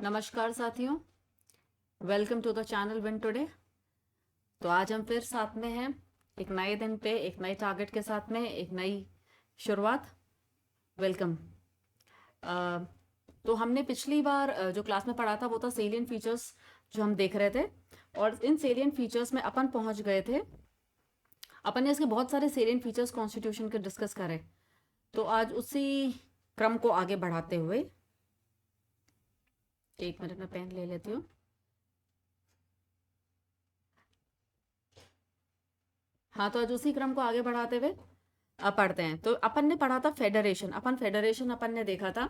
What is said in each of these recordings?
नमस्कार साथियों, welcome to the channel win today. तो आज हम फिर साथ में हैं, एक नए दिन पे एक नए टारगेट के साथ में एक नई शुरुआत। वेलकम। तो हमने पिछली बार जो क्लास में पढ़ा था वो था सेलियंट फीचर्स जो हम देख रहे थे, और इन सेलियंट फीचर्स में अपन पहुंच गए थे। अपन ने इसके बहुत सारे सेलियंट फीचर्स कॉन्स्टिट्यूशन के डिस्कस करे। तो आज उसी क्रम को आगे बढ़ाते हुए, एक मिनट में पेन ले लेती हूँ। हाँ, तो आज उसी क्रम को आगे बढ़ाते हुए पढ़ते हैं। तो अपन ने पढ़ा था फेडरेशन, अपन ने देखा था,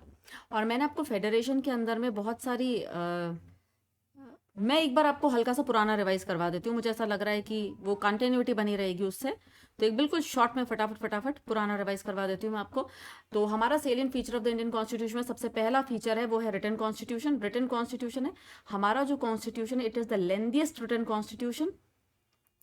और मैंने आपको फेडरेशन के अंदर में बहुत सारी मैं एक बार आपको हल्का सा पुराना रिवाइज करवा देती हूँ। मुझे ऐसा लग रहा है कि वो कंटिन्यूटी बनी रहेगी उससे। तो एक बिल्कुल शॉर्ट में फटाफट पुराना रिवाइज करवा देती हूँ मैं आपको। तो हमारा salient feature of the Indian constitution में सबसे पहला फीचर है वो है रिटन कॉन्स्टिट्यूशन। रिटन कॉन्स्टिट्यूशन है हमारा जो constitution, it is the lengthiest written constitution,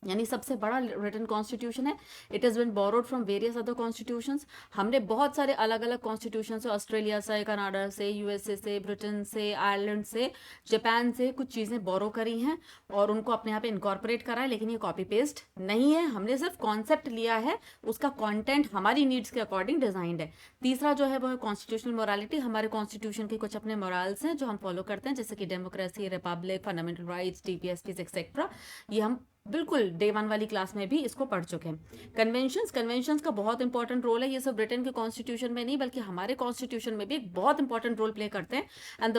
यानी सबसे बड़ा रिटन कॉन्स्टिट्यूशन है। It is been borrowed from various other constitutions. हमने बहुत सारे अलग अलग कॉन्स्टिट्यूशन से, ऑस्ट्रेलिया से, कनाडा से, यूएसए से, ब्रिटेन से, आयरलैंड से, जापान से कुछ चीज़ें बोरो करी हैं और उनको अपने यहाँ पे इनकॉर्पोरेट करा है, लेकिन ये कॉपी पेस्ट नहीं है। हमने सिर्फ कॉन्सेप्ट लिया है, उसका कॉन्टेंट हमारी नीड्स के अकॉर्डिंग डिजाइंड है। तीसरा जो है वो है कॉन्स्टिट्यूशनल मोरालिटी। हमारे कॉन्स्टिट्यूशन के कुछ अपने मोरल्स हैं जो हम फॉलो करते हैं, जैसे कि democracy, republic, fundamental rights, DPSP etcetera. ये हम बिल्कुल डे 1 वाली क्लास में भी इसको पढ़ चुके हैं। कन्वेंशंस का बहुत इंपॉर्टेंट रोल है। ये सब ब्रिटेन के कॉन्स्टिट्यूशन में नहीं बल्कि हमारे कॉन्स्टिट्यूशन में भी एक बहुत इंपॉर्टेंट रोल प्ले करते हैं। And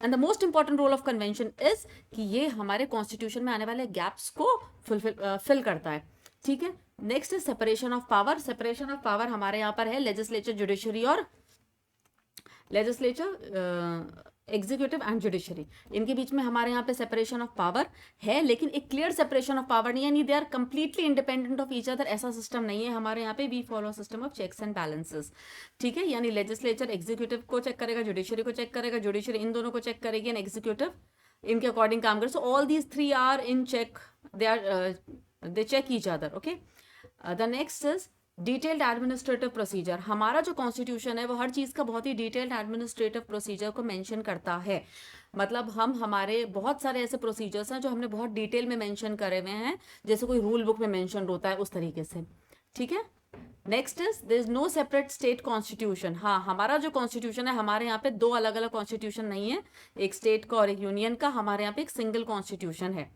the most important role of convention is कि ये हमारे कॉन्स्टिट्यूशन में आने वाले गैप्स को फिल करता है। ठीक है, next is separation of power. Separation of power हमारे यहाँ पर है लेजिस्लेचर, जुडिशरी और एग्जीक्यूटिव एंड जुडिशरी। इनके बीच में हमारे यहाँ पे सेपरेशन ऑफ पावर है, लेकिन एक क्लियर सेपरेशन ऑफ पावर नहीं है, यानी they are completely independent of each other. ऐसा सिस्टम नहीं है हमारे यहाँ पे। We follow system of checks and balances. ठीक है, यानी लेजिस्लेचर एग्जीक्यूटिव को चेक करेगा, जुडिशरी को चेक करेगा, जुडिशरी इन दोनों को चेक करेगी, एंड एग्जीक्यूटिव इनके अकॉर्डिंग काम करे। So all these three are in check, they check each other. Okay, the next is detailed administrative procedure. हमारा जो कॉन्स्टिट्यूशन है वो हर चीज़ का बहुत ही डिटेल्ड एडमिनिस्ट्रेटिव प्रोसीजर को मेंशन करता है। मतलब हमारे बहुत सारे ऐसे प्रोसीजर्स हैं जो हमने बहुत डिटेल में मेंशन करे हुए हैं, जैसे कोई रूल बुक में मेंशन होता है उस तरीके से। ठीक है, next is there is no separate state constitution. हाँ, हमारा जो कॉन्स्टिट्यूशन है, हमारे यहाँ पे दो अलग अलग कॉन्स्टिट्यूशन नहीं है, एक स्टेट का और एक यूनियन का। हमारे यहाँ पे एक सिंगल कॉन्स्टिट्यूशन है।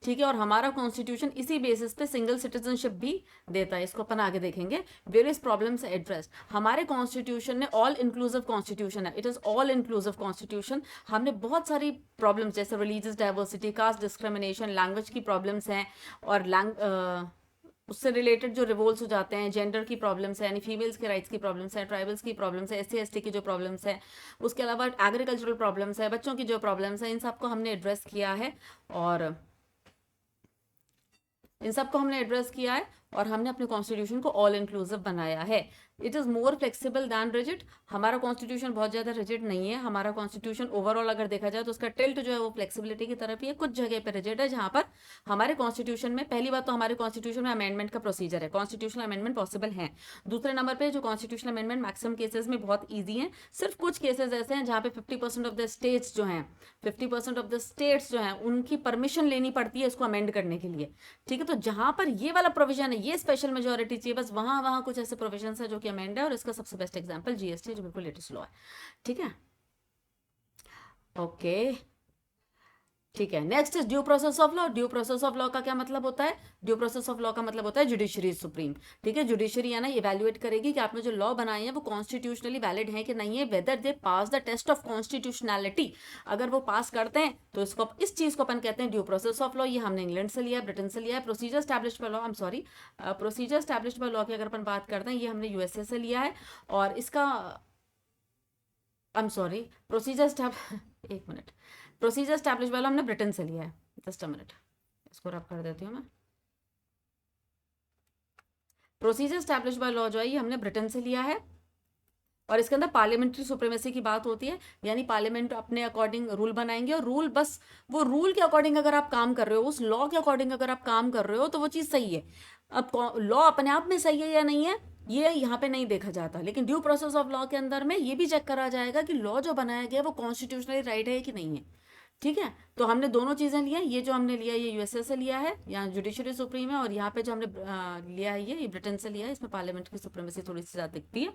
ठीक है, और हमारा कॉन्स्टिट्यूशन इसी बेसिस पे सिंगल सिटीजनशिप भी देता है। इसको अपन आगे देखेंगे। Various problems address. हमारे कॉन्स्टिट्यूशन में ऑल इंक्लूसिव कॉन्स्टिट्यूशन है, it is all inclusive constitution. हमने बहुत सारी प्रॉब्लम्स जैसे religious diversity, caste discrimination, language की प्रॉब्लम्स हैं, और उससे रिलेटेड जो रिवोल्ट्स हो जाते हैं, जेंडर की प्रॉब्लम्स है, यानी फीमेल्स के राइट्स की प्रॉब्लम्स है, ट्राइबल्स की प्रॉब्लम्स है, एससी एसटी की जो प्रॉब्लम्स है, उसके अलावा एग्रीकल्चरल प्रॉब्लम्स है, बच्चों की जो प्रॉब्लम्स है, इन सबको हमने एड्रेस किया है। और हमने अपने कॉन्स्टिट्यूशन को ऑल इंक्लूसिव बनाया है। It is more flexible than rigid. हमारा कॉन्स्टिट्यूशन बहुत ज़्यादा रिजिड नहीं है। हमारा कॉन्स्टिट्यूशन ओवरऑल अगर देखा जाए तो उसका टिल्ट जो है वो फ्लेक्सिबिलिटी की तरफ ही है। कुछ जगह पर रिजिड है, जहाँ पर हमारे कॉन्स्टिट्यूशन में, पहली बात तो हमारे कॉन्स्टिट्यूशन में अमेंडमेंट का प्रोसीजर है, कॉन्स्टिट्यूशनल अमेंडमेंट पॉसिबल है। दूसरे नंबर पर जो कॉन्स्टिट्यूशनल अमेंडमेंट मैक्सिमम केसेस में बहुत ईजी है। सिर्फ कुछ केसेस ऐसे हैं जहाँ पे 50% ऑफ द स्टेट्स जो हैं, 50% ऑफ द स्टेट्स जो हैं उनकी परमिशन लेनी पड़ती है इसको अमेंड करने के लिए। ठीक है, तो जहाँ पर ये वाला प्रोविजन है, ये स्पेशल मेजोरिटी चाहिए, बस वहाँ कुछ ऐसे प्रोविजन है जो कि अमेंड है, और इसका सबसे बेस्ट एग्जांपल जीएसटी जो बिल्कुल लेटेस्ट लॉ है। ठीक है, ओके, ठीक है। Next is due process of law. Due process of law का क्या मतलब होता है? ड्यू प्रोसेस ऑफ लॉ का मतलब होता है जुडिशरी सुप्रीम। ठीक है, जुडिशरी है ना, इवैल्यूएट करेगी कि आपने जो लॉ बनाए हैं वो कॉन्स्टिट्यूशनली वैलिड है कि नहीं है, whether they pass the test of constitutionality. अगर वो पास करते हैं तो इसको, इस चीज को अपन कहते हैं ड्यू प्रोसेस ऑफ लॉ। ये हमने इंग्लैंड से लिया है, ब्रिटेन से लिया है। Procedure established by law, procedure established by law की अगर अपन बात करते हैं, ये हमने यूएसए से लिया है। और इसका प्रोसीजर एक minute, procedure establish by law हमने ब्रिटेन से लिया है। जस्ट अ मिनट, इसको रब कर देती हूँ मैं। प्रोसीजर स्टैब्लिश बाय लॉ जो है ये हमने ब्रिटेन से लिया है, और इसके अंदर पार्लियामेंट्री सुप्रीमेसी की बात होती है, यानी पार्लियामेंट अपने अकॉर्डिंग रूल बनाएंगे, और रूल बस वो रूल के अकॉर्डिंग अगर आप काम कर रहे हो, उस लॉ के अकॉर्डिंग अगर आप काम कर रहे हो तो वो चीज़ सही है। अब लॉ अपने आप में सही है या नहीं है ये यहाँ पे नहीं देखा जाता, लेकिन ड्यू प्रोसेस ऑफ लॉ के अंदर में ये भी चेक करा जाएगा कि लॉ जो बनाया गया है वो कॉन्स्टिट्यूशनली राइट है कि नहीं है। ठीक है, तो हमने दोनों चीज़ें लिया, ये जो हमने लिया ये यूएसए से लिया है, यहाँ जुडिशरी सुप्रीम है, और यहाँ पे जो हमने लिया है ये ब्रिटेन से लिया है, इसमें पार्लियामेंट की सुप्रीमेसी थोड़ी सी ज़्यादा दिखती है।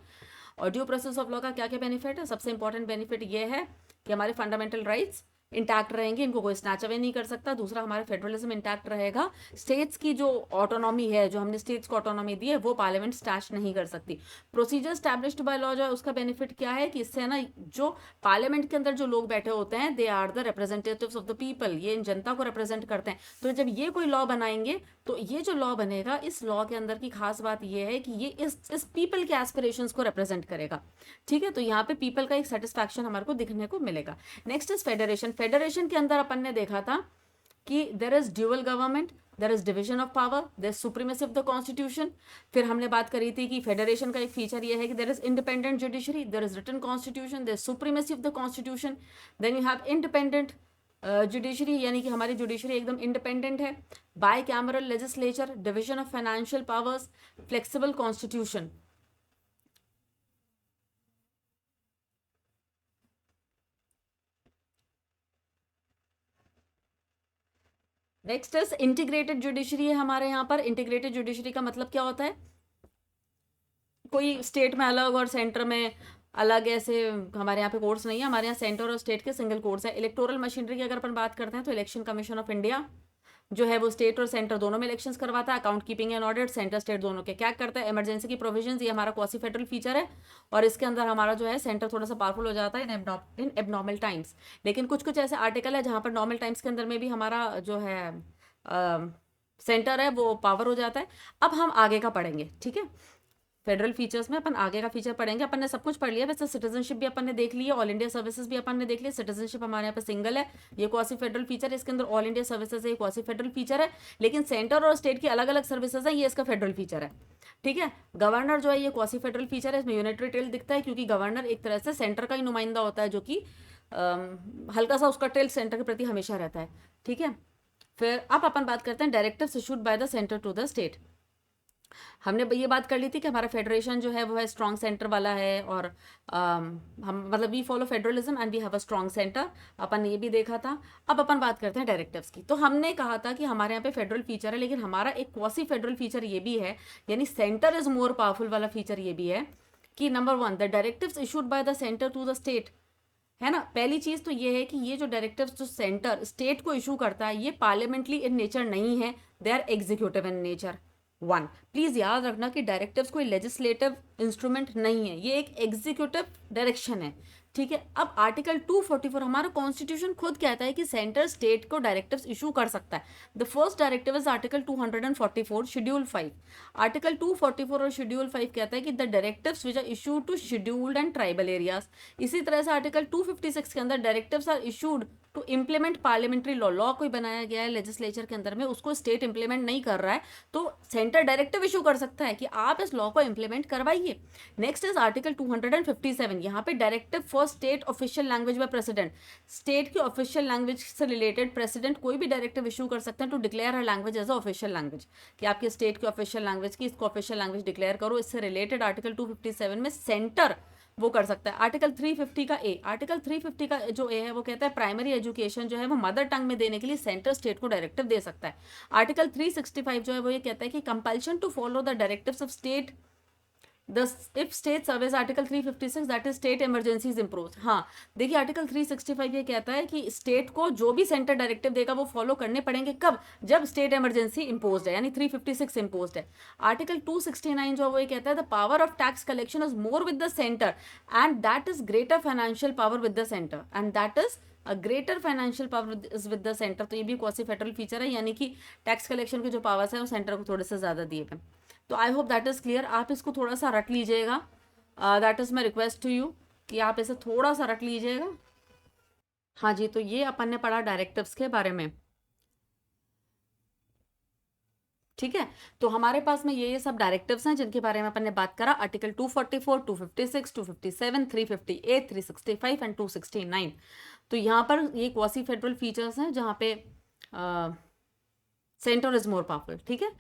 और ड्यू प्रोसेस ऑफ लॉ का क्या क्या बेनिफिट है? सबसे इंपॉर्टेंट बेनिफिट ये है कि हमारे फंडामेंटल राइट्स इंटैक्ट रहेंगे, इनको कोई स्नैच अवे नहीं कर सकता। दूसरा, हमारा फेडरलिज्म इंटैक्ट रहेगा। स्टेट्स की जो ऑटोनॉमी है, जो हमने स्टेट्स को ऑटोनॉमी दी है, वो पार्लियामेंट स्टैच नहीं कर सकती। प्रोसीजर स्टैब्लिश्ड बाय लॉ जो है उसका बेनिफिट क्या है कि इससे ना जो पार्लियामेंट के अंदर जो लोग बैठे होते हैं, they are the representatives of the people, ये इन जनता को रिप्रेजेंट करते हैं। तो जब ये कोई लॉ बनाएंगे तो ये जो लॉ बनेगा, इस लॉ के अंदर की खास बात ये है कि ये इस पीपल के एस्पिरेशंस को रिप्रेजेंट करेगा। ठीक है, तो यहाँ पे पीपल का एक सेटिस्फैक्शन हमारे को दिखने को मिलेगा। Next is federation. फेडरेशन के अंदर अपन ने देखा था कि there is dual government, there is division of power, there is supremacy of the constitution. फिर हमने बात करी थी कि फेडरेशन का एक फीचर ये है कि there is independent judiciary, there is written constitution, there is supremacy of the constitution, then you have independent judiciary, यानी कि हमारी जुडिशरी एकदम इंडिपेंडेंट है, bicameral legislature, division of financial powers, flexible constitution. Next is integrated judiciary है हमारे यहाँ पर। Integrated judiciary का मतलब क्या होता है? कोई स्टेट में अलग और सेंटर में अलग, ऐसे हमारे यहाँ पे कोर्ट्स नहीं है, हमारे यहाँ सेंटर और स्टेट के सिंगल कोर्ट्स है। इलेक्टोरल मशीनरी की अगर अपन बात करते हैं तो इलेक्शन कमीशन ऑफ इंडिया जो है वो स्टेट और सेंटर दोनों में इलेक्शंस करवाता है। Account keeping and audit centre state दोनों के क्या करता है। इमरजेंसी की प्रोविजंस, ये हमारा क्वासी फेडरल फीचर है, और इसके अंदर हमारा जो है सेंटर थोड़ा सा पावरफुल हो जाता है इन एबनॉर्मल टाइम्स। लेकिन कुछ कुछ ऐसे आर्टिकल है जहाँ पर नॉर्मल टाइम्स के अंदर में भी हमारा जो है सेंटर है वो पावर हो जाता है। अब हम आगे का पढ़ेंगे, ठीक है, फेडरल फीचर्स में अपन आगे का फीचर पढ़ेंगे। अपन ने सब कुछ पढ़ लिया, वैसे सिटीजनशिप भी अपन ने देख ली है, ऑल इंडिया सर्विसेज भी अपन ने देख लिया। सिटीजनशिप हमारे यहाँ पे सिंगल है, ये क्वासी फेडरल फीचर है, इसके अंदर ऑल इंडिया सर्विसेज है, ये क्वासी फेडरल फीचर है। लेकिन सेंटर और स्टेट की अलग अलग सर्विसेज है, ये इसका फेडरल फीचर है। ठीक है, गवर्नर जो है ये क्वासी फेडरल फीचर है, इसमें यूनिटरी टेल दिखता है क्योंकि गवर्नर एक तरह से सेंटर का ही नुमाइंदा होता है, जो कि हल्का सा उसका टेल सेंटर के प्रति हमेशा रहता है। ठीक है, फिर अब अपन बात करते हैं directives issued by the centre to the state. हमने ये बात कर ली थी कि हमारा फेडरेशन जो है वो है स्ट्रॉन्ग सेंटर वाला है, और हम मतलब we follow federalism and we have a strong centre, अपन ने ये भी देखा था। अब अपन बात करते हैं डायरेक्टिव्स की। तो हमने कहा था कि हमारे यहाँ पे फेडरल फीचर है, लेकिन हमारा एक क्वासी फेडरल फीचर ये भी है, यानी सेंटर इज मोर पावरफुल वाला फीचर ये भी है कि number 1, the directives issued by the centre to the state, है ना। पहली चीज तो ये है कि ये जो डायरेक्टिव्स जो सेंटर स्टेट को इशू करता है, ये पार्लियामेंटली इन नेचर नहीं है, they are executive in nature. 1, please याद रखना कि डायरेक्टिव्स कोई लेजिस्लेटिव इंस्ट्रूमेंट नहीं है, ये एक एग्जीक्यूटिव डायरेक्शन है। ठीक है, अब आर्टिकल 244 हमारा कॉन्स्टिट्यूशन खुद कहता है कि सेंटर स्टेट को डायरेक्टिव्स इशू कर सकता है। The first directive is article 244 schedule 5। Article 244 और शेड्यूल 5 कहता है कि the directives which are issued to scheduled and tribal areas. इसी तरह से आर्टिकल 256 के अंदर directives are issued to implement parliamentary law. Law कोई बनाया गया है लेजिस्लेचर के अंदर में, उसको स्टेट इंप्लीमेंट नहीं कर रहा है, तो सेंटर डायरेक्टिव इशू कर सकता है कि आप इस लॉ को इंप्लीमेंट करवाइए। नेक्स्ट इज आर्टिकल 257, यहाँ पे directive for state official language by president. State की ऑफिशियल लैंग्वेज से रिलेटेड प्रेसिडेंट कोई भी डायरेक्टिव इशू कर सकते हैं टू डिक्लेयर हर language as a official language, कि आपके स्टेट की ऑफिशियल लैंग्वेज की इसको ऑफिशियल लैंग्वेज डिक्लेयर करो। इससे रिलेटेड आर्टिकल 257 में सेंटर वो कर सकता है। आर्टिकल 350 का ए, आर्टिकल 350 का जो ए है वो कहता है प्राइमरी एजुकेशन जो है वो मदर टंग में देने के लिए सेंटर स्टेट को डायरेक्टिव दे सकता है। आर्टिकल 365 जो है वो ये कहता है कि compulsion to follow the directives of state if state service. Article 356 that is state emergencies impose. हाँ देखिए, आर्टिकल 365 ये कहता है कि स्टेट को जो भी सेंटर डायरेक्टिव देगा वो फॉलो करने पड़ेंगे, कब? जब स्टेट इमरजेंसी इम्पोज है, यानी 356 इम्पोज है। आर्टिकल 269 जो वो ये कहता है the power of tax collection is more with the centre and that is greater financial power with the centre, and that is a greater financial power is with the centre. तो ये भी quasi federal feature है, यानी कि tax collection के जो powers हैं वो सेंटर को थोड़े से ज़्यादा दिए गए। तो I hope that is clear, आप इसको थोड़ा सा रट लीजिएगा, that is my request to you कि आप इसे थोड़ा सा रट लीजिएगा। हाँ जी, तो ये अपन ने पढ़ा डायरेक्टिव्स के बारे में, ठीक है। तो हमारे पास में ये सब डायरेक्टिव्स हैं जिनके बारे में अपन ने बात करा। Article 244, 256, 257, 358, 365 and 269। तो यहाँ पर ये क्वासी फेडरल फीचर्स हैं जहाँ पे सेंटर इज मोर पावरफुल, ठीक है।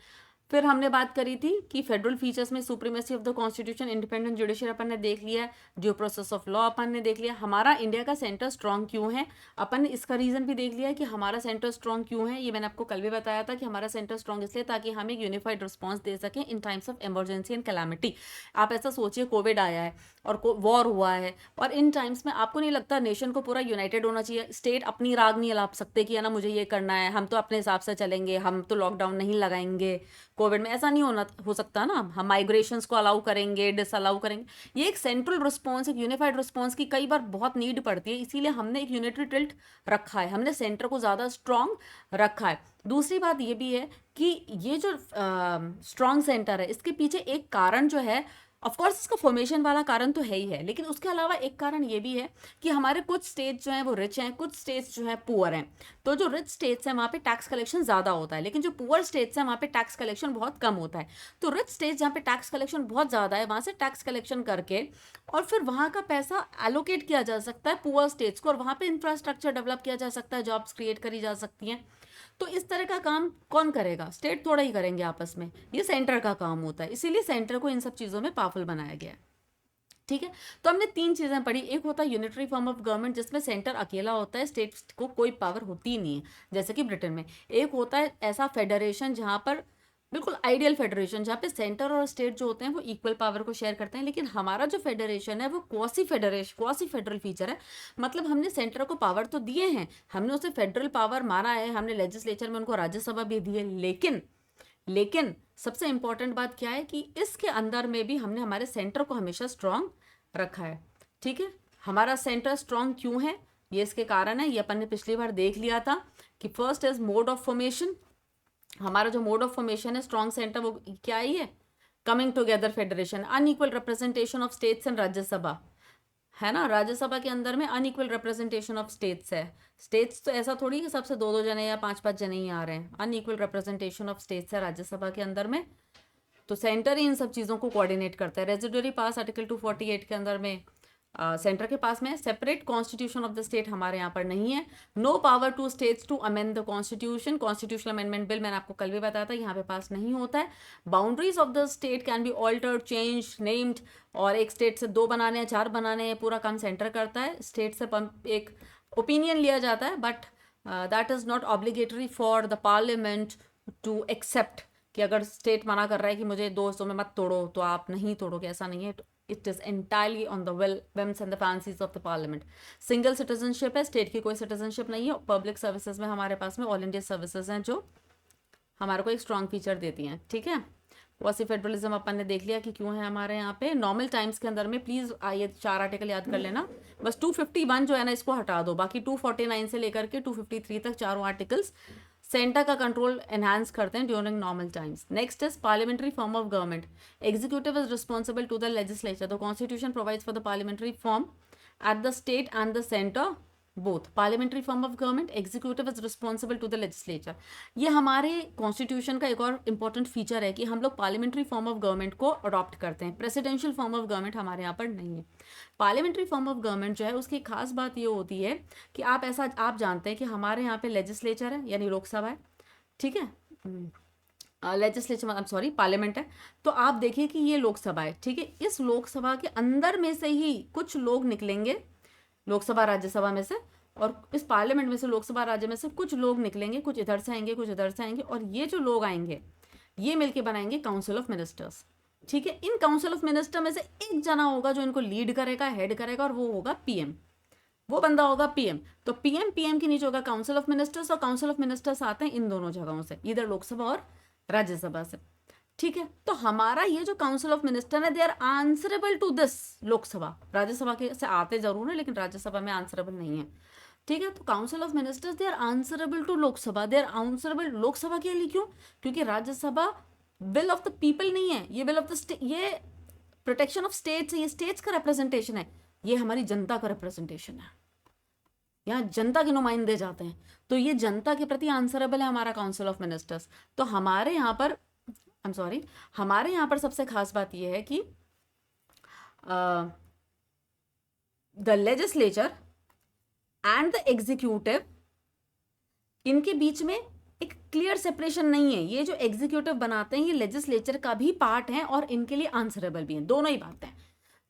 फिर हमने बात करी थी कि फेडरल फीचर्स में supremacy of the constitution, independent judiciary अपन ने देख लिया है, ड्यू प्रोसेस ऑफ लॉ अपन ने देख लिया, हमारा इंडिया का सेंटर स्ट्रांग क्यों है, अपन ने इसका रीजन भी देख लिया है कि हमारा सेंटर स्ट्रांग क्यों है। ये मैंने आपको कल भी बताया था कि हमारा सेंटर स्ट्रांग इसलिए ताकि हम एक यूनिफाइड रिस्पॉन्स दे सकें in times of emergency and calamity. आप ऐसा सोचिए, कोविड आया है और वॉर हुआ है, और इन टाइम्स में आपको नहीं लगता नेशन को पूरा यूनाइटेड होना चाहिए? स्टेट अपनी राग नहीं अलाप सकते कि है ना मुझे ये करना है, हम तो अपने हिसाब से चलेंगे, हम तो लॉकडाउन नहीं लगाएंगे कोविड में, ऐसा नहीं हो सकता ना। हम माइग्रेशंस को अलाउ करेंगे, डिसअलाउ करेंगे। ये एक सेंट्रल रिस्पॉन्स, एक यूनिफाइड रिस्पॉन्स की कई बार बहुत नीड पड़ती है, इसीलिए हमने एक यूनिटरी टिल्ट रखा है, हमने सेंटर को ज़्यादा स्ट्रांग रखा है। दूसरी बात ये भी है कि ये जो स्ट्रांग सेंटर है, इसके पीछे एक कारण जो है, ऑफकोर्स इसका फॉर्मेशन वाला कारण तो है ही है, लेकिन उसके अलावा एक कारण ये भी है कि हमारे कुछ स्टेट्स जो हैं वो रिच हैं, कुछ स्टेट्स जो हैं पुअर हैं। तो जो रिच स्टेट्स हैं वहाँ पे टैक्स कलेक्शन ज़्यादा होता है, लेकिन जो पुअर स्टेट्स हैं वहाँ पे टैक्स कलेक्शन बहुत कम होता है। तो रिच स्टेट्स जहाँ पे टैक्स कलेक्शन बहुत ज़्यादा है, वहाँ से टैक्स कलेक्शन करके और फिर वहाँ का पैसा एलोकेट किया जा सकता है पुअर स्टेट्स को, और वहाँ पे इंफ्रास्ट्रक्चर डेवलप किया जा सकता है, जॉब्स क्रिएट करी जा सकती हैं। तो इस तरह का काम कौन करेगा? स्टेट थोड़ा ही करेंगे आपस में, ये सेंटर का काम होता है, इसीलिए सेंटर को इन सब चीज़ों में पावरफुल बनाया गया है। ठीक है, तो हमने तीन चीज़ें पढ़ी। एक होता है यूनिटरी फॉर्म ऑफ गवर्नमेंट, जिसमें सेंटर अकेला होता है, स्टेट को कोई पावर होती ही नहीं है, जैसे कि ब्रिटेन में। एक होता है ऐसा फेडरेशन जहाँ पर बिल्कुल आइडियल फेडरेशन, जहाँ पे सेंटर और स्टेट जो होते हैं वो इक्वल पावर को शेयर करते हैं, लेकिन हमारा जो फेडरेशन है वो क्वासी फेडरल फीचर है। मतलब हमने सेंटर को पावर तो दिए हैं, हमने उसे फेडरल पावर माना है, हमने लेजिस्लेचर में उनको राज्यसभा भी दी है, लेकिन सबसे इंपॉर्टेंट बात क्या है कि इसके अंदर में भी हमने हमारे सेंटर को हमेशा स्ट्रांग रखा है। ठीक है, हमारा सेंटर स्ट्रांग क्यों है, ये इसके कारण है, ये अपन ने पिछली बार देख लिया था कि first is mode of formation. हमारा जो मोड ऑफ फॉर्मेशन है स्ट्रांग सेंटर, वो क्या ही है? Coming together federation, unequal representation of states and Rajya Sabha, है ना। राज्यसभा के अंदर में अनइक्वल रिप्रेजेंटेशन ऑफ स्टेट्स है। स्टेट्स तो ऐसा थोड़ी कि सबसे दो जने या पांच जने ही आ रहे हैं, अनइक्वल रिप्रेजेंटेशन ऑफ स्टेट्स है राज्यसभा के अंदर में। तो सेंटर ही इन सब चीज़ों को कोऑर्डिनेट करता है। रेजिडुअरी पास आर्टिकल 248 के अंदर में सेंटर के पास में। Separate constitution of the state हमारे यहाँ पर नहीं है। No power to states to amend the constitution, constitutional amendment bill मैंने आपको कल भी बताया था, यहाँ पे पास नहीं होता है। Boundaries of the state can be altered, change, named, और एक स्टेट से 2 बनाने हैं, 4 बनाने हैं, पूरा काम सेंटर करता है। स्टेट से एक ओपिनियन लिया जाता है, but that is not obligatory for the parliament to accept, कि अगर स्टेट मना कर रहा है कि मुझे 2 हिस्सों में मत तोड़ो तो आप नहीं तोड़ोगे, ऐसा नहीं है। It is entirely on the whims and the fancies of the parliament. Single citizenship है, स्टेट की कोई सिटीजनशिप नहीं है। पब्लिक सर्विसेज में हमारे पास में ऑल इंडिया सर्विसेज हैं जो हमारे को एक स्ट्रॉन्ग फीचर देती हैं। ठीक है, क्वासी फेडरलिज्म अपन ने देख लिया कि क्यों है हमारे यहाँ पे। नॉर्मल टाइम्स के अंदर में प्लीज़ ये 4 आर्टिकल याद कर लेना, बस 251 जो है ना इसको हटा दो, बाकी 249 से लेकर के 253 तक चारों आर्टिकल्स सेंटर का कंट्रोल एनहांस करते हैं during normal times. Next is parliamentary form of government. Executive is responsible to the legislature. The constitution provides for the parliamentary form at the state and the centre both. Parliamentary form of government, executive is responsible to the legislature. ये हमारे constitution का एक और important feature है कि हम लोग parliamentary form of government को अडॉप्ट करते हैं। प्रेसिडेंशियल फॉर्म ऑफ गवर्नमेंट हमारे यहाँ पर नहीं है। पार्लियामेंट्री फॉर्म ऑफ गवर्नमेंट जो है उसकी खास बात ये होती है कि आप जानते हैं कि हमारे यहाँ पे लेजिस्लेचर है, यानी लोकसभा है, ठीक है, लेजिस्लेचर मतलब सॉरी पार्लियामेंट है। तो आप देखिए कि ये लोकसभा है, ठीक है, इस लोकसभा के अंदर में से ही कुछ लोग निकलेंगे, लोकसभा राज्यसभा में से, और इस पार्लियामेंट में से लोकसभा राज्य में से कुछ लोग निकलेंगे, कुछ इधर से आएंगे, कुछ इधर से आएंगे, और ये जो लोग आएंगे ये मिलके बनाएंगे काउंसिल ऑफ मिनिस्टर्स। ठीक है, इन काउंसिल ऑफ मिनिस्टर में से एक जना होगा जो इनको लीड करेगा, हेड करेगा, और वो होगा पीएम, वो बंदा होगा पीएम। तो पीएम के नीचे होगा काउंसिल ऑफ मिनिस्टर्स, और काउंसिल ऑफ मिनिस्टर्स आते हैं इन दोनों जगहों से, इधर लोकसभा और राज्यसभा से। ठीक है, तो हमारा ये जो काउंसिल ऑफ मिनिस्टर है they are answerable to this Lok Sabha. Rajya Sabha के से आते जरूर है, लेकिन राज्यसभा में आंसरेबल नहीं है। ठीक है, तो council of ministers they are answerable to Lok Sabha. They are answerable Lok Sabha के लिए, क्यों? क्योंकि Rajya Sabha will of the people नहीं है, ये विल ऑफ द ये प्रोटेक्शन ऑफ स्टेट्स है, ये स्टेट्स का रिप्रेजेंटेशन है, ये हमारी जनता का रिप्रेजेंटेशन है, यहाँ जनता के नुमाइंदे जाते हैं, तो ये जनता के प्रति आंसरेबल है हमारा काउंसिल ऑफ मिनिस्टर्स। तो हमारे यहाँ पर हमारे यहाँ पर सबसे खास बात यह है कि the legislature and the executive, इनके बीच में एक क्लियर सेपरेशन नहीं है। ये जो एग्जीक्यूटिव बनाते हैं ये लेजिस्लेचर का भी पार्ट है और इनके लिए आंसरेबल भी है, दोनों ही बातें।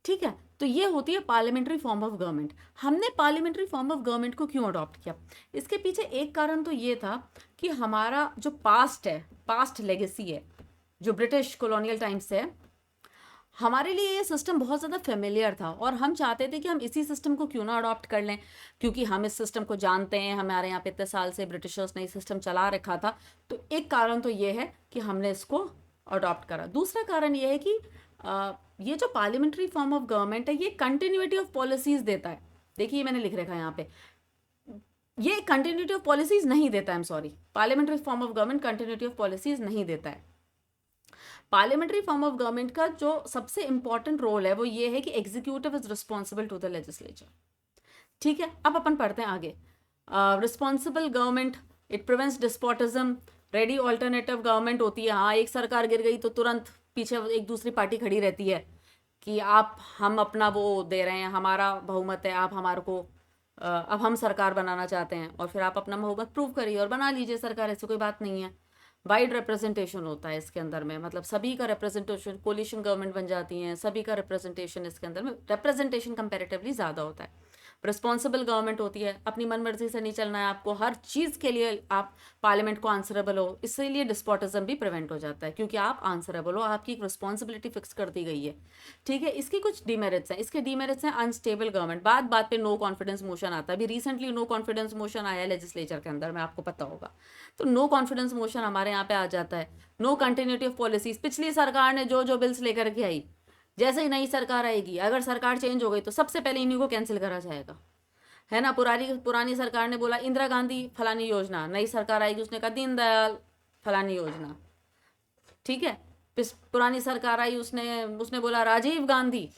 ठीक है, तो ये होती है पार्लियामेंट्री फॉर्म ऑफ गवर्नमेंट। हमने पार्लियामेंट्री फॉर्म ऑफ गवर्नमेंट को क्यों अडॉप्ट किया? इसके पीछे एक कारण तो ये था कि हमारा जो पास्ट है, पास्ट लेगेसी है जो ब्रिटिश कॉलोनियल टाइम से है, हमारे लिए ये सिस्टम बहुत ज़्यादा फेमिलियर था और हम चाहते थे कि हम इसी सिस्टम को क्यों ना अडॉप्ट कर लें, क्योंकि हम इस सिस्टम को जानते हैं, हमारे यहाँ पे इतने साल से ब्रिटिशर्स ने ये सिस्टम चला रखा था। तो एक कारण तो ये है कि हमने इसको अडॉप्ट करा। दूसरा कारण ये है कि ये जो पार्लियामेंट्री फॉर्म ऑफ गवर्नमेंट है ये कंटिन्यूटी ऑफ पॉलिसीज देता है। देखिए मैंने लिख रखा है यहाँ पे, ये कंटिन्यूटी ऑफ पॉलिसीज नहीं देता है, sorry, parliamentary form of government continuity of policies नहीं देता है। पार्लियामेंट्री फॉर्म ऑफ गवर्नमेंट का जो सबसे इंपॉर्टेंट रोल है वो ये है कि executive is responsible to the legislature. ठीक है, अब अपन पढ़ते हैं आगे। Responsible government, it prevents despotism, ready alternative government होती है। हाँ, एक सरकार गिर गई तो तुरंत पीछे एक दूसरी पार्टी खड़ी रहती है कि आप, हम अपना वो दे रहे हैं, हमारा बहुमत है, आप हमारे को अब हम सरकार बनाना चाहते हैं, और फिर आप अपना बहुमत प्रूव करिए और बना लीजिए सरकार, ऐसी कोई बात नहीं है। वाइड रिप्रेजेंटेशन होता है इसके अंदर में, मतलब सभी का रिप्रेजेंटेशन, कोलिशन गवर्नमेंट बन जाती हैं, सभी का रिप्रेजेंटेशन इसके अंदर में, रिप्रेजेंटेशन कंपैरेटिवली ज़्यादा होता है। रिस्पॉन्सिबल गवर्नमेंट होती है, अपनी मनमर्जी से नहीं चलना है आपको, हर चीज़ के लिए आप पार्लियामेंट को आंसरेबल हो, इसीलिए डिस्पोटिज्म भी प्रिवेंट हो जाता है क्योंकि आप आंसरेबल हो, आपकी एक रिस्पॉन्सिबिलिटी फिक्स कर दी गई है। ठीक है, इसकी कुछ डीमेरिट्स हैं। इसके डीमेरिट्स हैं अनस्टेबल गवर्नमेंट, बात बात पे नो कॉन्फिडेंस मोशन आता है। अभी रिसेंटली नो कॉन्फिडेंस मोशन आया है लेजिस्लेचर के अंदर में, आपको पता होगा। तो नो कॉन्फिडेंस मोशन हमारे यहाँ पे आ जाता है। नो कंटिन्यूटी ऑफ पॉलिसीज, पिछली सरकार ने जो जो बिल्स लेकर के आई, जैसे ही नई सरकार आएगी, अगर सरकार चेंज हो गई तो सबसे पहले इन्हीं को कैंसिल करा जाएगा, है ना। पुरानी सरकार ने बोला इंदिरा गांधी फलानी योजना, नई सरकार आएगी उसने कहा दीनदयाल फलानी योजना। ठीक है, पुरानी सरकार आई, उसने बोला राजीव गांधी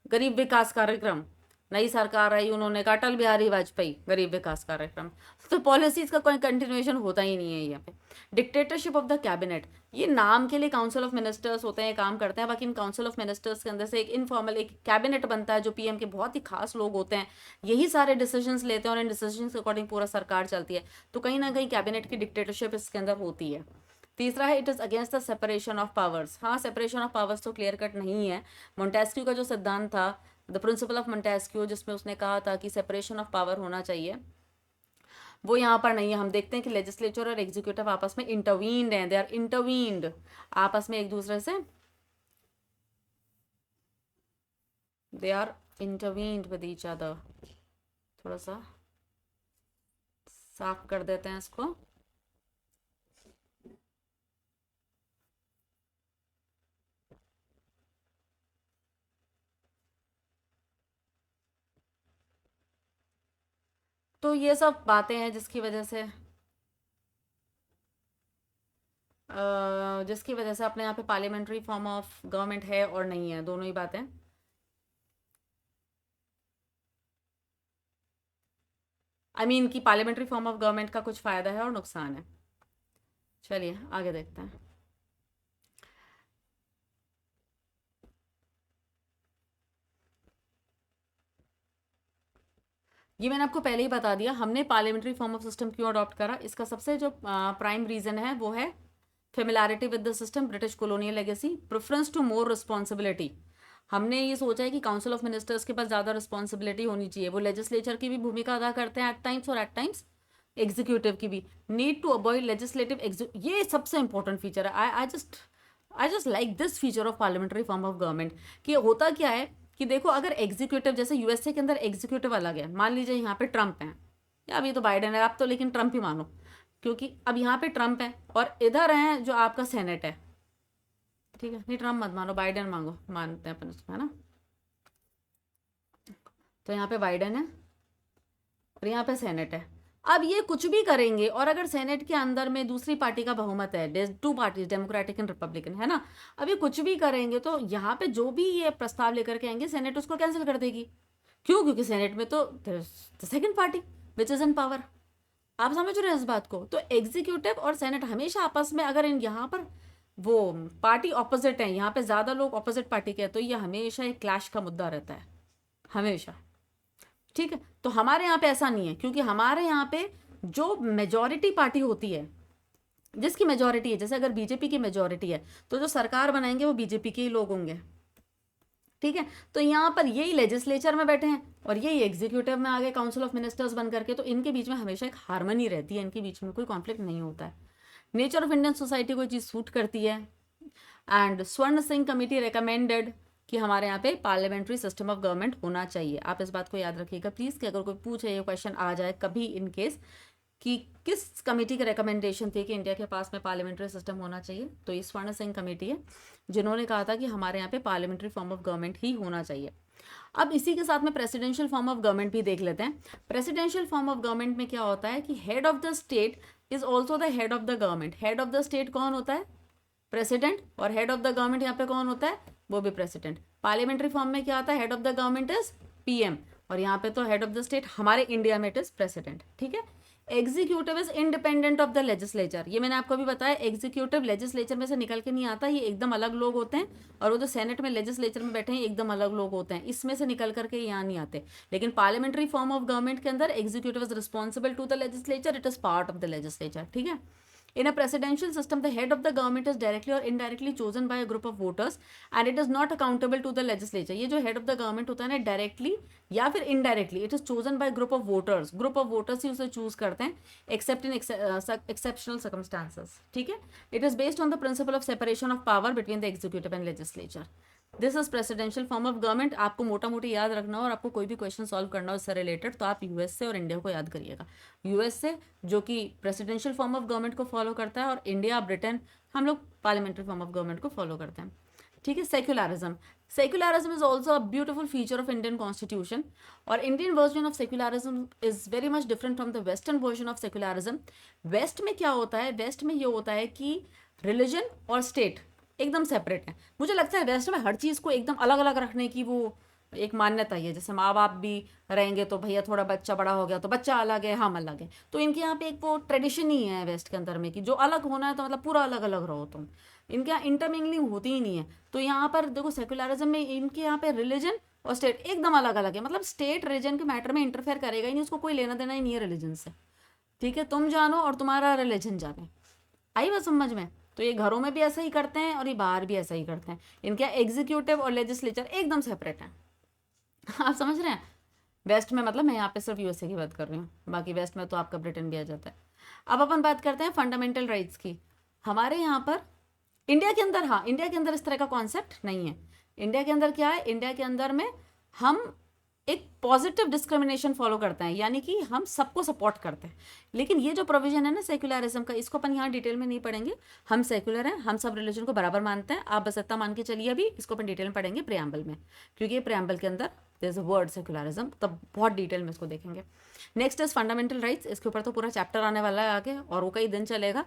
गरीब विकास कार्यक्रम, नई सरकार आई उन्होंने कहा अटल बिहारी वाजपेयी गरीब विकास कार्यक्रम। तो पॉलिसीज का कोई कंटिन्यूएशन होता ही नहीं है यहाँ पे। डिक्टेटरशिप ऑफ द कैबिनेट, ये नाम के लिए काउंसिल ऑफ मिनिस्टर्स होते हैं, काम करते हैं, बाकी इन काउंसिल ऑफ मिनिस्टर्स के अंदर से एक इनफॉर्मल एक कैबिनेट बनता है जो पीएम के बहुत ही खास लोग होते हैं, यही सारे डिसीजंस लेते हैं और इन डिसीजंस के अकॉर्डिंग पूरा सरकार चलती है। तो कहीं ना कहीं कैबिनेट की डिक्टेटरशिप इसके अंदर होती है। तीसरा है it is against the separation of powers. हाँ, सेपरेशन ऑफ पावर्स तो क्लियर कट नहीं है। मोंटेस्क्यू का जो सिद्धांत था, द प्रिंसिपल ऑफ मोंटेस्क्यू, जिसमें उसने कहा था कि सेपरेशन ऑफ पावर होना चाहिए, वो यहाँ पर नहीं है। हम देखते हैं कि लेजिस्लेचर और एग्जीक्यूटिव आपस में इंटरवीन्ड हैं, दे आर इंटरवीन्ड, आपस में एक दूसरे से they are intertwined with each other. थोड़ा सा साफ कर देते हैं इसको। तो ये सब बातें हैं जिसकी वजह से अपने यहाँ पे पार्लियामेंट्री फॉर्म ऑफ गवर्नमेंट है और नहीं है, दोनों ही बातें। आई मीन कि पार्लियामेंट्री फॉर्म ऑफ गवर्नमेंट का कुछ फ़ायदा है और नुकसान है। चलिए आगे देखते हैं। ये मैंने आपको पहले ही बता दिया, हमने पार्लियामेंट्री फॉर्म ऑफ सिस्टम क्यों अडॉप्ट करा। इसका सबसे जो प्राइम रीज़न है वो है familiarity with the system, British colonial legacy, preference to more responsibility. हमने ये सोचा है कि काउंसिल ऑफ मिनिस्टर्स के पास ज़्यादा रिस्पॉन्सिबिलिटी होनी चाहिए, वो लेजिस्लेचर की भी भूमिका अदा करते हैं एट टाइम्स और एट टाइम्स एग्जीक्यूटिव की भी। नीड टू अवॉइड लेजिस्लेटिव, ये सबसे इंपॉर्टेंट फीचर है। I just like this feature of parliamentary form of government कि होता क्या है कि देखो, अगर एग्जीक्यूटिव, जैसे यूएसए के अंदर एग्जीक्यूटिव अलग है, मान लीजिए यहाँ पे ट्रम्प हैं, या अभी तो बाइडेन है, आप तो लेकिन ट्रम्प ही मानो, क्योंकि अब यहाँ पे ट्रम्प है और इधर है जो आपका सेनेट है। ठीक है, नहीं ट्रम्प मत मानो, बाइडेन मानते हैं अपन उसको, है ना। तो यहाँ पे बाइडेन है और यहाँ पे सेनेट है। अब ये कुछ भी करेंगे और अगर सेनेट के अंदर में दूसरी पार्टी का बहुमत है, two parties, Democratic and Republican, है ना, अब ये कुछ भी करेंगे तो यहाँ पे जो भी ये प्रस्ताव लेकर के आएंगे सेनेट उसको कैंसिल कर देगी। क्यों? क्योंकि सेनेट में तो second party which is in power. आप समझ रहे हैं इस बात को। तो एग्जीक्यूटिव और सेनेट हमेशा आपस में, अगर इन यहाँ पर वो पार्टी ऑपोजिट है, यहाँ पे ज़्यादा लोग ऑपोजिट पार्टी के हैं, तो ये हमेशा एक क्लैश का मुद्दा रहता है, हमेशा। ठीक है, तो हमारे यहाँ पे ऐसा नहीं है, क्योंकि हमारे यहाँ पे जो मेजॉरिटी पार्टी होती है जिसकी मेजोरिटी है, जैसे अगर बीजेपी की मेजोरिटी है तो जो सरकार बनाएंगे वो बीजेपी के ही लोग होंगे, ठीक है। तो यहाँ पर यही लेजिस्लेचर में बैठे हैं और यही एग्जीक्यूटिव में आ गए काउंसिल ऑफ मिनिस्टर्स बन करके, तो इनके बीच में हमेशा एक हार्मनी रहती है, इनके बीच में कोई कॉन्फ्लिक्ट नहीं होता है। नेचर ऑफ इंडियन सोसाइटी को चीज़ सूट करती है। एंड स्वर्ण सिंह कमेटी रिकमेंडेड कि हमारे यहाँ पे पार्लियामेंट्री सिस्टम ऑफ गवर्नमेंट होना चाहिए। आप इस बात को याद रखिएगा प्लीज़, कि अगर कोई पूछे, ये क्वेश्चन आ जाए कभी इन केस कि किस कमेटी की रिकमेंडेशन थी कि इंडिया के पास में पार्लियामेंट्री सिस्टम होना चाहिए, तो ये स्वर्ण सिंह कमेटी है जिन्होंने कहा था कि हमारे यहाँ पे पार्लियामेंट्री फॉर्म ऑफ गवर्नमेंट ही होना चाहिए। अब इसी के साथ में प्रेसिडेंशियल फॉर्म ऑफ गवर्नमेंट भी देख लेते हैं। प्रेसिडेंशियल फॉर्म ऑफ गवर्नमेंट में क्या होता है कि head of the state is also the head of the government. Head of the state कौन होता है? प्रेसिडेंट। और हेड ऑफ द गवर्नमेंट यहाँ पे कौन होता है? वो भी प्रेसिडेंट। पार्लियामेंट्री फॉर्म में क्या आता है? Head of the government is PM, और यहाँ पे तो हेड ऑफ द स्टेट हमारे इंडिया में इट इज प्रेसिडेंट, ठीक है। Executive is independent of the legislature. ये मैंने आपको भी बताया, एग्जीक्यूटिव लेजिस्लेचर में से निकल के नहीं आता, ये एकदम अलग लोग होते हैं, और वो जो सेनेट में लेजिस्लेचर में बैठे हैं एकदम अलग लोग होते हैं, इसमें से निकल करके यहाँ नहीं आते। लेकिन पार्लियामेंट्री फॉर्म ऑफ गवर्नमेंट के अंदर executive is responsible to the legislature, it is part of the legislature, ठीक है। In a presidential system, the head of the government is directly or indirectly chosen by a group of voters and it is not accountable to the legislature. ये जो head of the government होता है ना, directly या फिर indirectly, it is chosen by a group of voters. Group of voters ही उसे choose करते हैं, except in exceptional circumstances. ठीक है? It is based on the principle of separation of power between the executive and legislature. This is presidential form of government. आपको मोटा मोटी याद रखना हो और आपको कोई भी क्वेश्चन सॉल्व करना हो इससे रिलेटेड, तो आप यूएसए और इंडिया को याद करिएगा। यूएसए जो कि प्रेसिडेंशियल फॉर्म ऑफ गवर्नमेंट को फॉलो करता है, और इंडिया, ब्रिटेन, हम लोग पार्लियामेंट्री फॉर्म ऑफ गवर्नमेंट को फॉलो करते हैं, ठीक है। Secularism, secularism is also a beautiful feature of Indian constitution, और Indian version of secularism is very much different from the western version of secularism. West में क्या होता है? वेस्ट में ये होता है कि रिलीजन और स्टेट एकदम सेपरेट है। मुझे लगता है वेस्ट में हर चीज़ को एकदम अलग अलग रखने की वो एक मान्यता ही है। जैसे माँ बाप भी रहेंगे तो भैया थोड़ा बच्चा बड़ा हो गया तो बच्चा अलग है, हम अलग है, तो इनके यहाँ पे एक वो ट्रेडिशन ही है वेस्ट के अंदर में कि जो अलग होना है तो मतलब पूरा अलग अलग रहो तुम। इनके यहाँ इंटरमिंगलिंग होती ही नहीं है। तो यहाँ पर देखो सेक्युलरिज्म में इनके यहाँ पे रिलीजन और स्टेट एकदम अलग अलग है, मतलब स्टेट रिलीजन के मैटर में इंटरफेयर करेगा ही नहीं, उसको कोई लेना देना ही नहीं है रिलीजन से, ठीक है। तुम जानो और तुम्हारा रिलीजन जाने। आई बात समझ में? तो ये घरों में भी ऐसा ही करते हैं और ये बाहर भी ऐसा ही करते हैं। इनके एग्जीक्यूटिव और लेजिस्लेचर एकदम सेपरेट हैं। आप समझ रहे हैं? वेस्ट में, मतलब मैं यहाँ पे सिर्फ यूएसए की बात कर रही हूँ, बाकी वेस्ट में तो आपका ब्रिटेन भी आ जाता है। अब अपन बात करते हैं फंडामेंटल राइट्स की। हमारे यहाँ पर इंडिया के अंदर, हाँ, इंडिया के अंदर इस तरह का कॉन्सेप्ट नहीं है। इंडिया के अंदर क्या है? इंडिया के अंदर में हम एक पॉजिटिव डिस्क्रिमिनेशन फॉलो करते हैं, यानी कि हम सबको सपोर्ट करते हैं। लेकिन ये जो प्रोविजन है ना सेक्युलरिज्म का, इसको अपन यहाँ डिटेल में नहीं पढ़ेंगे। हम सेक्युलर हैं, हम सब रिलीजन को बराबर मानते हैं, आप बस इतना मान के चलिए। अभी इसको अपन डिटेल में पढ़ेंगे प्रियम्बल में, क्योंकि ये प्रियम्बल के अंदर there is a word secularism, तब बहुत डिटेल में इसको देखेंगे। Next is fundamental rights. इसके ऊपर तो पूरा चैप्टर आने वाला है आगे, और वो कई दिन चलेगा।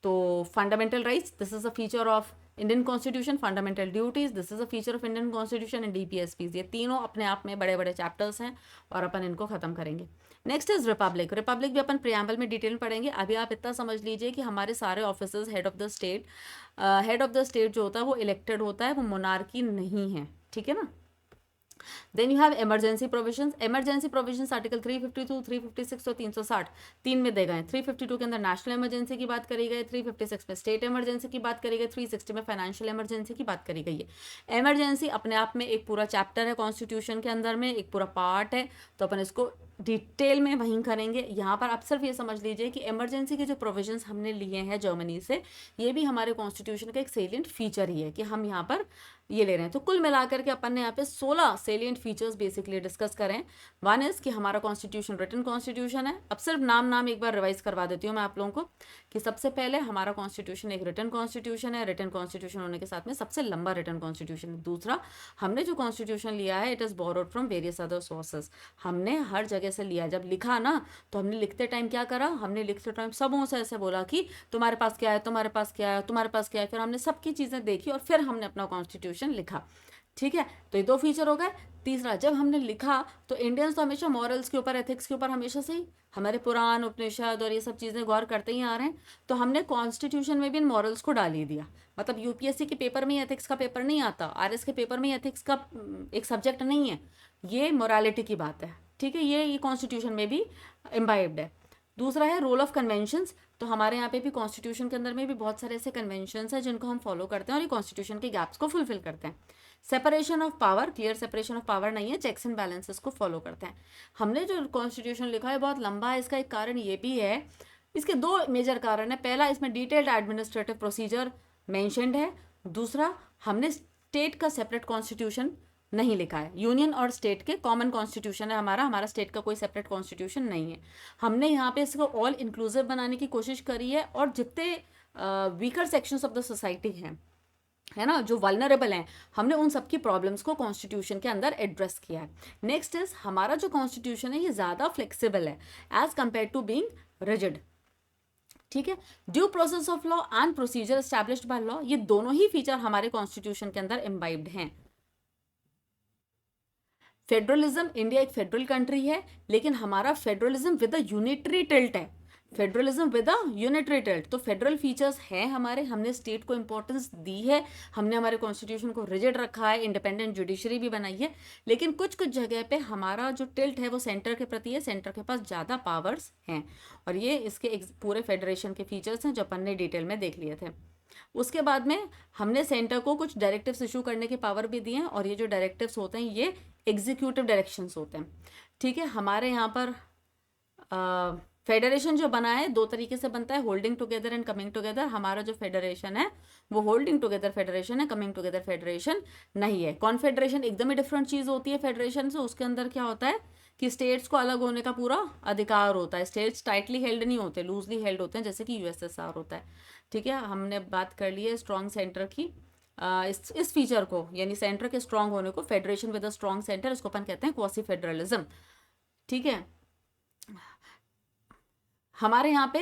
तो fundamental rights, this is a feature of Indian constitution. Fundamental duties, this is a feature of Indian constitution. And DPSPs, ये तीनों अपने आप में बड़े बड़े चैप्टर्स हैं और अपन इनको खत्म करेंगे। Next is Republic. रिपब्लिक भी अपन प्रियम्बल में डिटेल में पढ़ेंगे। अभी आप इतना समझ लीजिए कि हमारे सारे officers head of the state, head of the state जो होता है वो इलेक्टेड होता है, वो मोनार्की नहीं है, ठीक है ना। Then you have emergency provisions. Emergency provisions article 352, 356 और 360 तीन में दे गए। 352 के अंदर नेशनल इमरजेंसी की बात करी गई, 356 में स्टेट इमरजेंसी की बात करी गई, 360 में फाइनेंशियल इमरजेंसी की बात करी गई है। इमरजेंसी अपने आप में एक पूरा चैप्टर है कॉन्स्टिट्यूशन के अंदर में, एक पूरा पार्ट है, तो अपन इसको डिटेल में वहीं करेंगे। यहाँ पर आप सिर्फ ये समझ लीजिए कि इमरजेंसी के जो प्रोविजंस हमने लिए हैं जर्मनी से, ये भी हमारे कॉन्स्टिट्यूशन का एक सेलिएंट फीचर ही है कि हम यहाँ पर ये ले रहे हैं। तो कुल मिलाकर के अपन ने यहाँ पे 16 सेलिएंट फीचर्स बेसिकली डिस्कस करें। वन इज कि हमारा कॉन्स्टिट्यूशन रिटन कॉन्स्टिट्यूशन है। अब सिर्फ नाम एक बार रिवाइज करवा देती हूँ मैं आप लोगों को कि सबसे पहले हमारा कॉन्स्टिट्यूशन एक रिटन कॉन्स्टिट्यूशन है। रिटन कॉन्स्टिट्यूशन होने के साथ में सबसे लंबा रिटन कॉन्स्टिट्यूशन है। दूसरा, हमने जो कॉन्स्टिट्यूशन लिया है it is borrowed from various other sources. हमने हर जगह से लिया। जब लिखा ना तो हमने लिखते टाइम क्या करा, हमने लिखते टाइम सबों से ऐसे बोला कि तुम्हारे पास क्या है, तुम्हारे पास क्या है, तुम्हारे पास क्या है। फिर हमने सबकी चीज़ें देखी और फिर हमने अपना कॉन्स्टिट्यूशन लिखा, ठीक है। तो ये दो फीचर हो गए। तीसरा, जब हमने लिखा तो इंडियंस तो हमेशा मॉरल्स के ऊपर, एथिक्स के ऊपर हमेशा से ही हमारे पुराण उपनिषद और ये सब चीज़ें गौर करते ही आ रहे हैं, तो हमने कॉन्स्टिट्यूशन में भी इन मॉरल्स को डाल ही दिया। मतलब यूपीएससी के पेपर में एथिक्स का पेपर नहीं आता, आरएस के पेपर में एथिक्स का एक सब्जेक्ट नहीं है, ये मोरालिटी की बात है, ठीक है। ये कॉन्स्टिट्यूशन में भी इम्बाइब्ड है। दूसरा है रोल ऑफ कन्वेंशंस। तो हमारे यहाँ पे भी कॉन्स्टिट्यूशन के अंदर में भी बहुत सारे ऐसे कन्वेंशंस हैं जिनको हम फॉलो करते हैं और ये कॉन्स्टिट्यूशन के गैप्स को फुलफिल करते हैं। Separation of power, clear separation of power नहीं है, चेक्स एंड बैलेंसेस को फॉलो करते हैं। हमने जो कॉन्स्टिट्यूशन लिखा है बहुत लंबा है, इसका एक कारण ये भी है, इसके दो मेजर कारण है। पहला, इसमें डिटेल्ड एडमिनिस्ट्रेटिव प्रोसीजर मेंशन्ड है। दूसरा, हमने स्टेट का सेपरेट कॉन्स्टिट्यूशन नहीं लिखा है। यूनियन और स्टेट के कॉमन कॉन्स्टिट्यूशन है हमारा स्टेट का कोई सेपरेट कॉन्स्टिट्यूशन नहीं है। हमने यहाँ पे इसको ऑल इंक्लूसिव बनाने की कोशिश करी है और जितने weaker sections of the society हैं, है ना, जो वल्नरेबल हैं, हमने उन सबकी प्रॉब्लम्स को कॉन्स्टिट्यूशन के अंदर एड्रेस किया है। नेक्स्ट इज, हमारा जो कॉन्स्टिट्यूशन है ये ज़्यादा फ्लेक्सिबल है as compare to being rigid. ठीक है, due process of law and procedure established by law, ये दोनों ही फीचर हमारे कॉन्स्टिट्यूशन के अंदर इम्बाइब्ड हैं। फेडरलिज्म, इंडिया एक फेडरल कंट्री है, लेकिन हमारा federalism with a unitary tilt है। Federalism with a unitary tilt, तो फेडरल फीचर्स हैं हमारे, हमने स्टेट को इंपॉर्टेंस दी है, हमने हमारे कॉन्स्टिट्यूशन को रिजिड रखा है, इंडिपेंडेंट जुडिशरी भी बनाई है, लेकिन कुछ कुछ जगह पे हमारा जो टिल्ट है वो सेंटर के प्रति है, सेंटर के पास ज़्यादा पावर्स हैं। और ये इसके पूरे फेडरेशन के फीचर्स हैं जो अपन ने डिटेल में देख लिए थे। उसके बाद में हमने सेंटर को कुछ डायरेक्टिव्स इशू करने की पावर भी दी है, और ये जो डायरेक्टिव्स होते हैं ये एग्जीक्यूटिव डायरेक्शंस होते हैं। ठीक है, हमारे यहाँ पर फेडरेशन जो बना है दो तरीके से बनता है, holding together and coming together. हमारा जो फेडरेशन है वो होल्डिंग टुगेदर फेडरेशन है, कमिंग टुगेदर फेडरेशन नहीं है। कॉन्फेडरेशन एकदम ही डिफरेंट चीज़ होती है फेडरेशन से। उसके अंदर क्या होता है कि स्टेट्स को अलग होने का पूरा अधिकार होता है। स्टेट्स टाइटली हेल्ड नहीं होते, लूजली हेल्ड होते हैं, जैसे कि यूएसएसआर होता है। ठीक है, हमने बात कर ली है स्ट्रॉन्ग सेंटर की। इस फीचर को, यानी सेंटर के स्ट्रॉन्ग होने को, federation with a strong centre, इसको अपन कहते हैं क्वासी फेडरलिज्म। ठीक है, हमारे यहाँ पे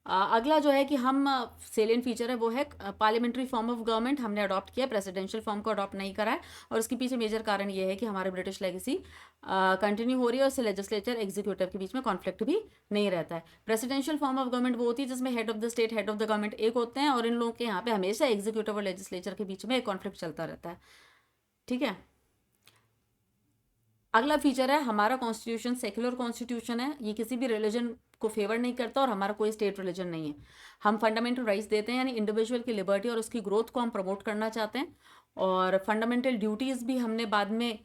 अगला जो है कि हम सेलियन फीचर है वो है पार्लियामेंट्री फॉर्म ऑफ गवर्नमेंट। हमने अडॉप्ट किया, प्रेसिडेंशियल फॉर्म को अडॉप्ट नहीं करा है, और उसके पीछे मेजर कारण ये है कि हमारे ब्रिटिश लेगेसी कंटिन्यू हो रही है और उससे लेजिस्लेचर एग्जीक्यूटिव के बीच में कॉन्फ्लिक्ट भी नहीं रहता है। प्रेसिडेंशियल फॉर्म ऑफ गवर्नमेंट वो होती है जिसमें head of the state, head of the government एक होते हैं, और इन लोगों के यहाँ पे हमेशा एग्जीक्यूटिव और लेजिस्लेचर के बीच में एक कॉन्फ्लिक्ट चलता रहता है। ठीक है, अगला फीचर है हमारा कॉन्स्टिट्यूशन सेक्युलर कॉन्स्टिट्यूशन है, ये किसी भी रिलीजन को फेवर नहीं करता और हमारा कोई स्टेट रिलीजन नहीं है। हम फंडामेंटल राइट्स देते हैं, यानी इंडिविजुअल की लिबर्टी और उसकी ग्रोथ को हम प्रमोट करना चाहते हैं। और फंडामेंटल ड्यूटीज़ भी हमने बाद में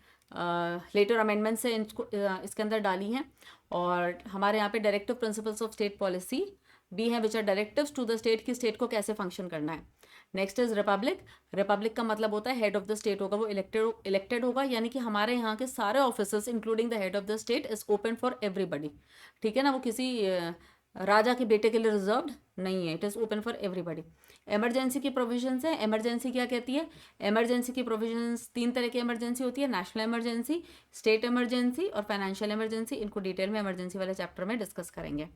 लेटर अमेंडमेंट से इसके अंदर डाली हैं। और हमारे यहाँ पे directive principles of state policy भी हैं, which are directives to the state की स्टेट को कैसे फंक्शन करना है। Next is Republic. रिपब्लिक का मतलब होता है हेड ऑफ द स्टेट होगा वो इलेक्टेड होगा, यानी कि हमारे यहाँ के सारे officers including the head of the state is open for everybody. ठीक है ना, वो किसी राजा के बेटे के लिए रिजर्व्ड नहीं है, it is open for everybody. Emergency की प्रोविजंस है। इमरजेंसी क्या कहती है? इमरजेंसी की प्रोविजंस तीन तरह की इमरजेंसी होती है, नेशनल इमरजेंसी, स्टेट इमरजेंसी और फाइनेंशियल इमरजेंसी। इनको डिटेल में इमरजेंसी वाले चैप्टर में डिस्कस करेंगे।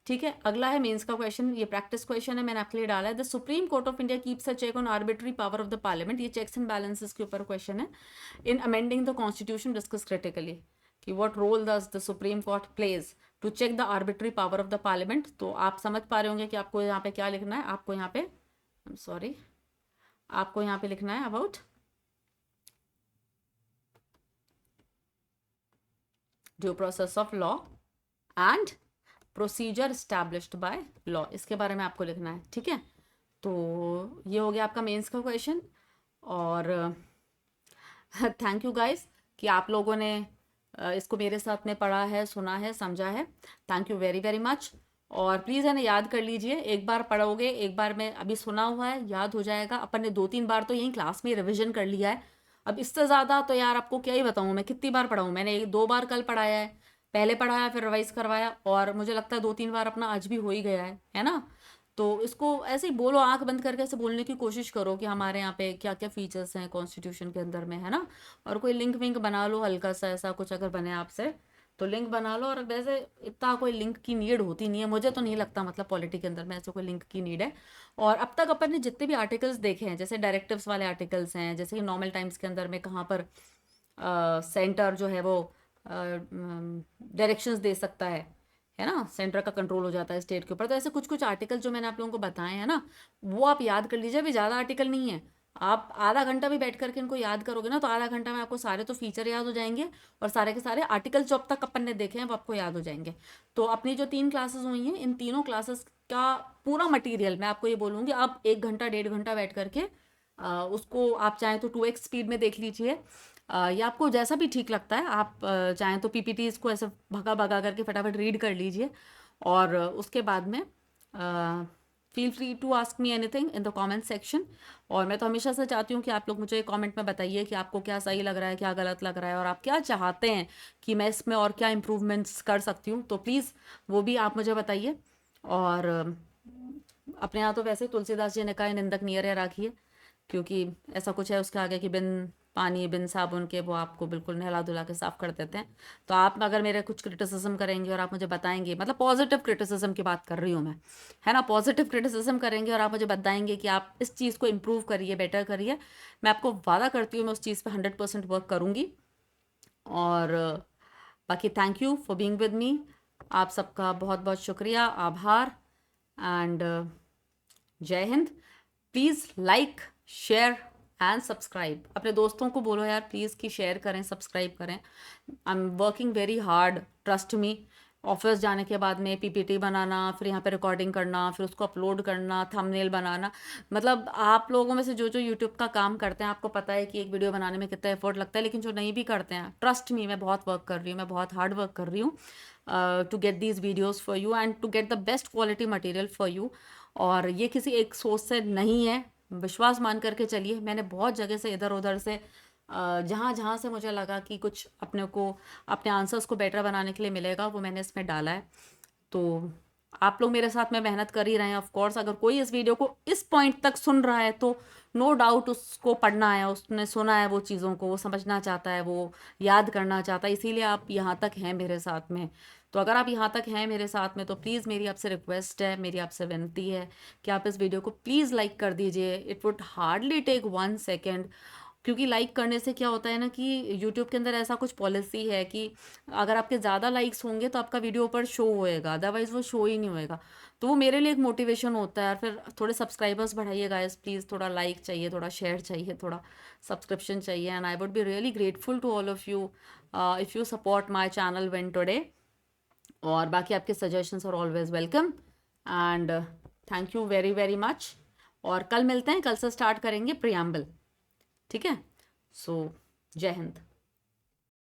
ठीक है, अगला है मेंस का क्वेश्चन, ये प्रैक्टिस क्वेश्चन है, मैंने आपके लिए डाला है। The Supreme Court of India keeps a check on arbitrary power of the parliament. ये चेक्स एंड बैलेंसेस के ऊपर क्वेश्चन है। In amending the constitution discuss critically कि what role does the Supreme Court plays to check the arbitrary power of the parliament. तो आप समझ पा रहे होंगे कि आपको यहाँ पे क्या लिखना है। आपको यहाँ पे आपको यहाँ पे लिखना है about due process of law and procedure established by law, इसके बारे में आपको लिखना है। ठीक है, तो ये हो गया आपका मेंस का क्वेश्चन। और थैंक यू गाइस कि आप लोगों ने इसको मेरे साथ में पढ़ा है, सुना है, समझा है। Thank you very very much. और प्लीज़ है ना याद कर लीजिए, एक बार पढ़ोगे, एक बार में अभी सुना हुआ है, याद हो जाएगा। अपन ने 2-3 बार तो यहीं क्लास में रिविजन कर लिया है। अब इससे ज़्यादा तो यार आपको क्या ही बताऊँ मैं, कितनी बार पढ़ाऊँ। मैंने 2 बार कल पढ़ाया है, पहले पढ़ाया फिर रिवाइज करवाया, और मुझे लगता है 2-3 बार अपना आज भी हो ही गया है ना। तो इसको ऐसे ही बोलो, आंख बंद करके ऐसे बोलने की कोशिश करो कि हमारे यहाँ पे क्या क्या फीचर्स हैं कॉन्स्टिट्यूशन के अंदर में, है ना। और कोई लिंक विंक बना लो हल्का सा, ऐसा कुछ अगर बने आपसे तो लिंक बना लो। और वैसे इतना कोई लिंक की नीड होती नहीं है, मुझे तो नहीं लगता, मतलब पॉलिटी के अंदर में ऐसे कोई लिंक की नीड है। और अब तक अपन ने जितने भी आर्टिकल्स देखे हैं, जैसे डायरेक्टिव्स वाले आर्टिकल्स हैं, जैसे कि नॉर्मल टाइम्स के अंदर में कहाँ पर सेंटर जो है वो डायरेक्शंस दे सकता है ना, सेंटर का कंट्रोल हो जाता है स्टेट के ऊपर। तो ऐसे कुछ कुछ आर्टिकल जो मैंने आप लोगों को बताए हैं ना, वो आप याद कर लीजिए। अभी ज़्यादा आर्टिकल नहीं है, आप आधा घंटा भी बैठ करके इनको याद करोगे ना, तो आधा घंटा में आपको सारे तो फीचर याद हो जाएंगे, और सारे के सारे आर्टिकल जो अब तक अपन ने देखे हैं वो आपको याद हो जाएंगे। तो अपनी जो 3 क्लासेस हुई हैं, इन तीनों क्लासेस का पूरा मटेरियल मैं आपको ये बोलूँगी, आप 1 घंटा 1.5 घंटा बैठ करके उसको आप चाहें तो 2x स्पीड में देख लीजिए, या आपको जैसा भी ठीक लगता है। आप चाहें तो पीपीटीज को ऐसे भगा भगा करके फटाफट रीड कर लीजिए, और उसके बाद में feel free to ask me anything in the comment section. और मैं तो हमेशा से चाहती हूँ कि आप लोग मुझे कमेंट में बताइए कि आपको क्या सही लग रहा है, क्या गलत लग रहा है, और आप क्या चाहते हैं कि मैं इसमें और क्या इम्प्रूवमेंट्स कर सकती हूँ। तो प्लीज़ वो भी आप मुझे बताइए। और अपने यहाँ तो वैसे तुलसीदास जी ने कहा, निंदक नियर है राखिए, क्योंकि ऐसा कुछ है उसके आगे कि बिन पानी बिन साबुन के वो आपको बिल्कुल नहला धुला के साफ कर देते हैं। तो आप अगर मेरे कुछ क्रिटिसिज्म करेंगे और आप मुझे बताएंगे, मतलब पॉजिटिव क्रिटिसिज्म की बात कर रही हूँ मैं, है ना, पॉजिटिव क्रिटिसिज्म करेंगे और आप मुझे बताएंगे कि आप इस चीज़ को इम्प्रूव करिए, बेटर करिए, मैं आपको वादा करती हूँ मैं उस चीज़ पे 100% वर्क करूँगी। और बाकी thank you for being with me. आप सबका बहुत बहुत शुक्रिया, आभार, एंड जय Hind. Please like, share and subscribe. अपने दोस्तों को बोलो यार प्लीज़ कि शेयर करें, सब्सक्राइब करें। I am working very hard, trust me. Office जाने के बाद में पीपीटी बनाना, फिर यहाँ पे रिकॉर्डिंग करना, फिर उसको अपलोड करना, थंबनेल बनाना, मतलब आप लोगों में से जो जो यूट्यूब का काम करते हैं आपको पता है कि एक वीडियो बनाने में कितना एफर्ट लगता है। लेकिन जो नहीं भी करते हैं, ट्रस्ट मी, मैं बहुत वर्क कर रही हूँ, मैं बहुत हार्ड वर्क कर रही हूँ to get these videos for you and to get the best quality material for you. और ये किसी एक सोच से नहीं है, विश्वास मान करके चलिए। मैंने बहुत जगह से, इधर उधर से, जहाँ जहाँ से मुझे लगा कि कुछ अपने को, अपने आंसर्स को बेटर बनाने के लिए मिलेगा, वो मैंने इसमें डाला है। तो आप लोग मेरे साथ में मेहनत कर ही रहे हैं। ऑफ कोर्स अगर कोई इस वीडियो को इस पॉइंट तक सुन रहा है तो नो डाउट उसको पढ़ना है, उसने सुना है वो चीज़ों को, वो समझना चाहता है, वो याद करना चाहता है, इसीलिए आप यहाँ तक हैं मेरे साथ में। तो अगर आप यहाँ तक हैं मेरे साथ में तो प्लीज़ मेरी आपसे रिक्वेस्ट है, मेरी आपसे विनती है कि आप इस वीडियो को प्लीज़ लाइक कर दीजिए। It would hardly take 1 second, क्योंकि लाइक करने से क्या होता है ना कि यूट्यूब के अंदर ऐसा कुछ पॉलिसी है कि अगर आपके ज़्यादा लाइक्स होंगे तो आपका वीडियो ऊपर शो होएगा, अदरवाइज़ वो शो ही नहीं होएगा। तो वो मेरे लिए एक मोटिवेशन होता है। और फिर थोड़े सब्सक्राइबर्स बढ़ाइए गाइस प्लीज़, थोड़ा लाइक चाहिए, थोड़ा शेयर चाहिए, थोड़ा सब्सक्रिप्शन चाहिए, and I would be really grateful to all of you if you support my channel win today. और बाकी आपके suggestions are always welcome, and thank you very very much. और कल मिलते हैं, कल से स्टार्ट करेंगे प्रियम्बल, ठीक है। सो जय हिंद।